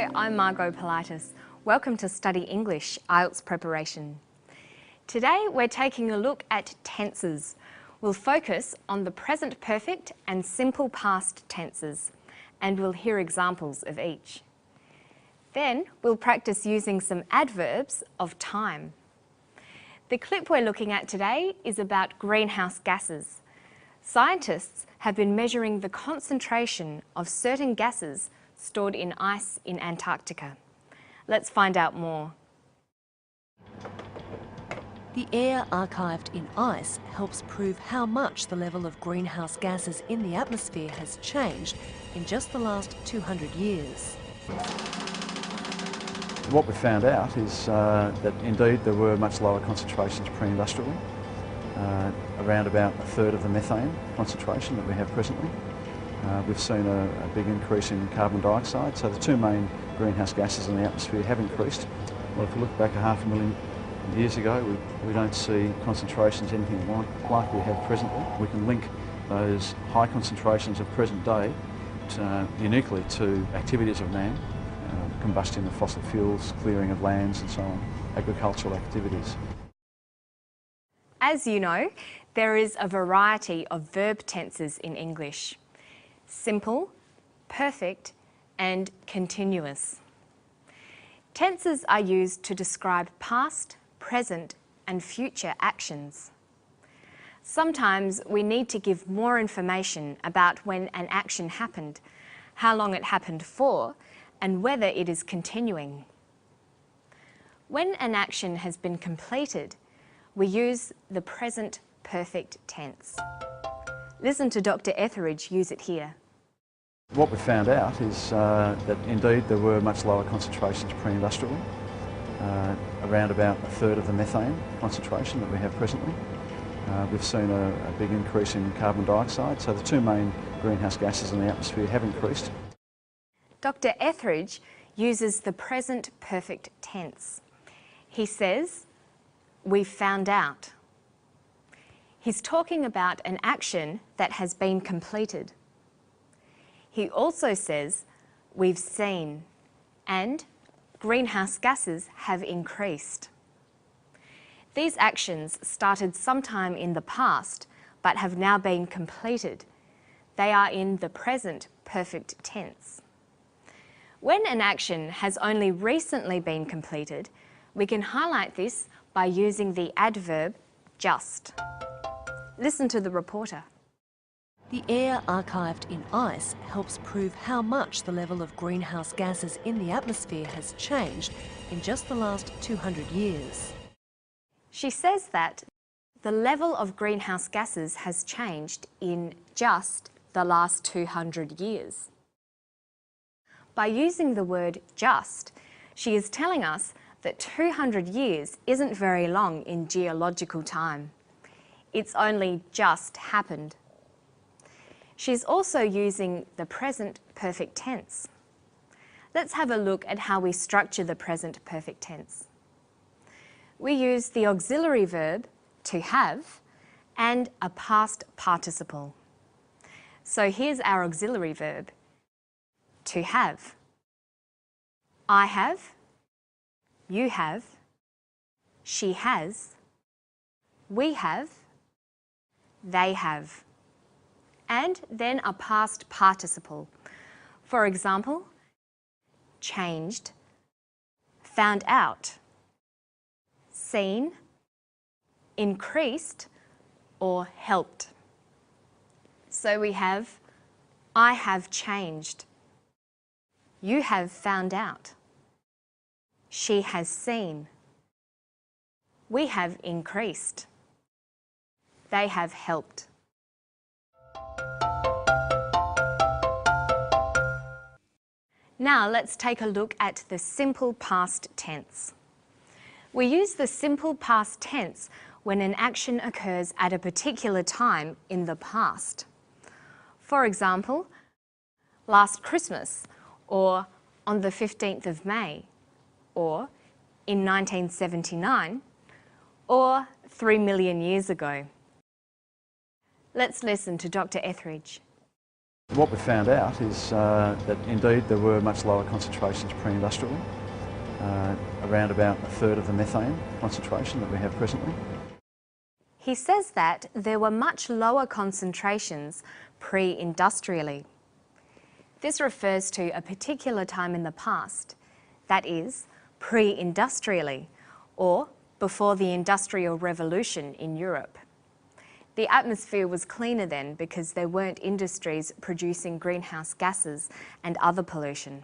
Hi, I'm Margot Politis. Welcome to Study English IELTS Preparation. Today we're taking a look at tenses. We'll focus on the present perfect and simple past tenses, and we'll hear examples of each. Then we'll practice using some adverbs of time. The clip we're looking at today is about greenhouse gases. Scientists have been measuring the concentration of certain gases stored in ice in Antarctica. Let's find out more. The air archived in ice helps prove how much the level of greenhouse gases in the atmosphere has changed in just the last 200 years. What we found out is that indeed there were much lower concentrations pre-industrially, around about a third of the methane concentration that we have presently. We've seen a big increase in carbon dioxide, so the two main greenhouse gases in the atmosphere have increased. Well, if we look back 500,000 years ago, we don't see concentrations anything like we have presently. We can link those high concentrations of present day uniquely to activities of man, combustion of fossil fuels, clearing of lands and so on, agricultural activities. As you know, there is a variety of verb tenses in English: simple, perfect, and continuous. Tenses are used to describe past, present, and future actions. Sometimes we need to give more information about when an action happened, how long it happened for, and whether it is continuing. When an action has been completed, we use the present perfect tense. Listen to Dr. Etheridge use it here. What we found out is that indeed there were much lower concentrations pre-industrially, around about a third of the methane concentration that we have presently. We've seen a big increase in carbon dioxide, so the two main greenhouse gases in the atmosphere have increased. Dr. Etheridge uses the present perfect tense. He says, "We've found out." He's talking about an action that has been completed. He also says, "We've seen," and greenhouse gases have increased. These actions started sometime in the past, but have now been completed. They are in the present perfect tense. When an action has only recently been completed, we can highlight this by using the adverb just. Listen to the reporter. The air archived in ice helps prove how much the level of greenhouse gases in the atmosphere has changed in just the last 200 years. She says that the level of greenhouse gases has changed in just the last 200 years. By using the word just, she is telling us that 200 years isn't very long in geological time. It's only just happened. She's also using the present perfect tense. Let's have a look at how we structure the present perfect tense. We use the auxiliary verb to have and a past participle. So here's our auxiliary verb, to have. I have, you have, she has, we have, they have. And then a past participle. For example, changed, found out, seen, increased, or helped. So we have, I have changed, you have found out, she has seen, we have increased, they have helped. Now let's take a look at the simple past tense. We use the simple past tense when an action occurs at a particular time in the past. For example, last Christmas, or on the 15th of May, or in 1979, or 3 million years ago. Let's listen to Dr. Etheridge. What we found out is that indeed there were much lower concentrations pre-industrially, around about a third of the methane concentration that we have presently. He says that there were much lower concentrations pre-industrially. This refers to a particular time in the past, that is, pre-industrially, or before the Industrial Revolution in Europe. The atmosphere was cleaner then because there weren't industries producing greenhouse gases and other pollution.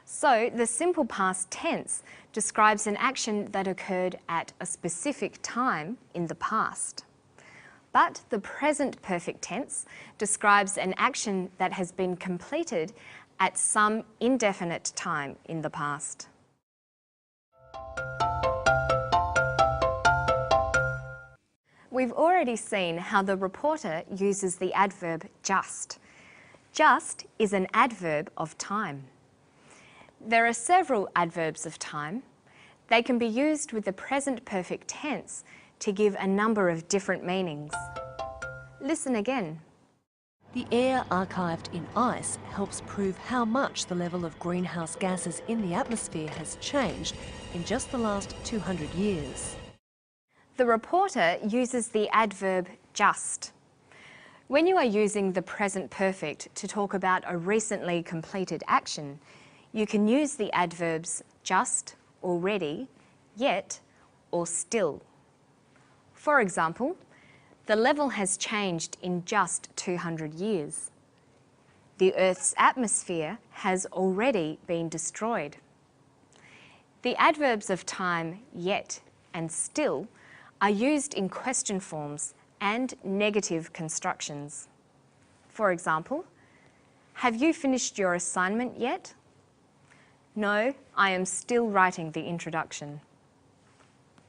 So the simple past tense describes an action that occurred at a specific time in the past. But the present perfect tense describes an action that has been completed at some indefinite time in the past. We've already seen how the reporter uses the adverb just. Just is an adverb of time. There are several adverbs of time. They can be used with the present perfect tense to give a number of different meanings. Listen again. The air archived in ice helps prove how much the level of greenhouse gases in the atmosphere has changed in just the last 200 years. The reporter uses the adverb just. When you are using the present perfect to talk about a recently completed action, you can use the adverbs just, already, yet, or still. For example, the level has changed in just 200 years. The Earth's atmosphere has already been destroyed. The adverbs of time yet and still are used in question forms and negative constructions. For example, have you finished your assignment yet? No, I am still writing the introduction.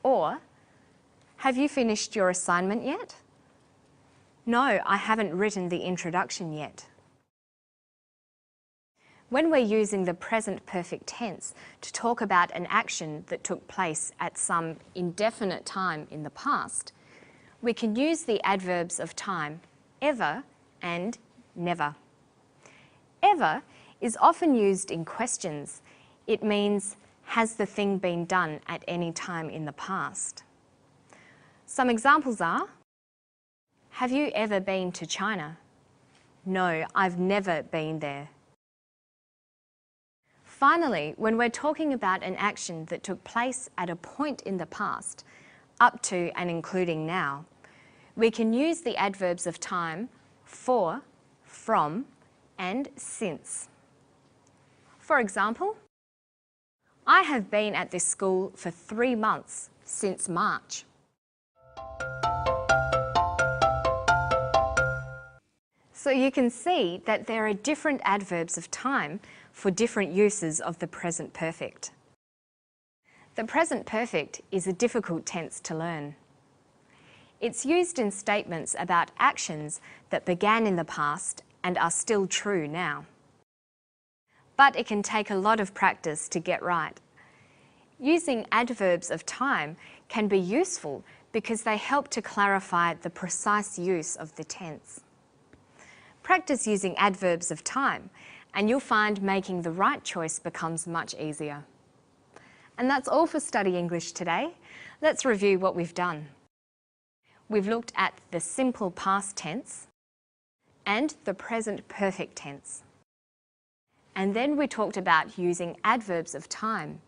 Or, have you finished your assignment yet? No, I haven't written the introduction yet. When we're using the present perfect tense to talk about an action that took place at some indefinite time in the past, we can use the adverbs of time ever and never. Ever is often used in questions. It means, has the thing been done at any time in the past? Some examples are, have you ever been to China? No, I've never been there. Finally, when we're talking about an action that took place at a point in the past, up to and including now, we can use the adverbs of time for, from, and since. For example, I have been at this school for 3 months since March. So you can see that there are different adverbs of time for different uses of the present perfect. The present perfect is a difficult tense to learn. It's used in statements about actions that began in the past and are still true now. But it can take a lot of practice to get right. Using adverbs of time can be useful because they help to clarify the precise use of the tense. Practice using adverbs of time and you'll find making the right choice becomes much easier. And that's all for Study English today. Let's review what we've done. We've looked at the simple past tense and the present perfect tense. And then we talked about using adverbs of time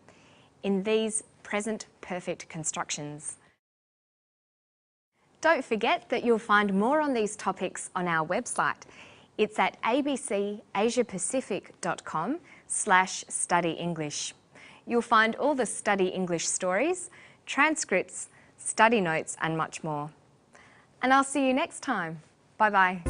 in these present perfect constructions. Don't forget that you'll find more on these topics on our website. It's at abcasiapacific.com/study English. You'll find all the Study English stories, transcripts, study notes and much more. And I'll see you next time. Bye-bye.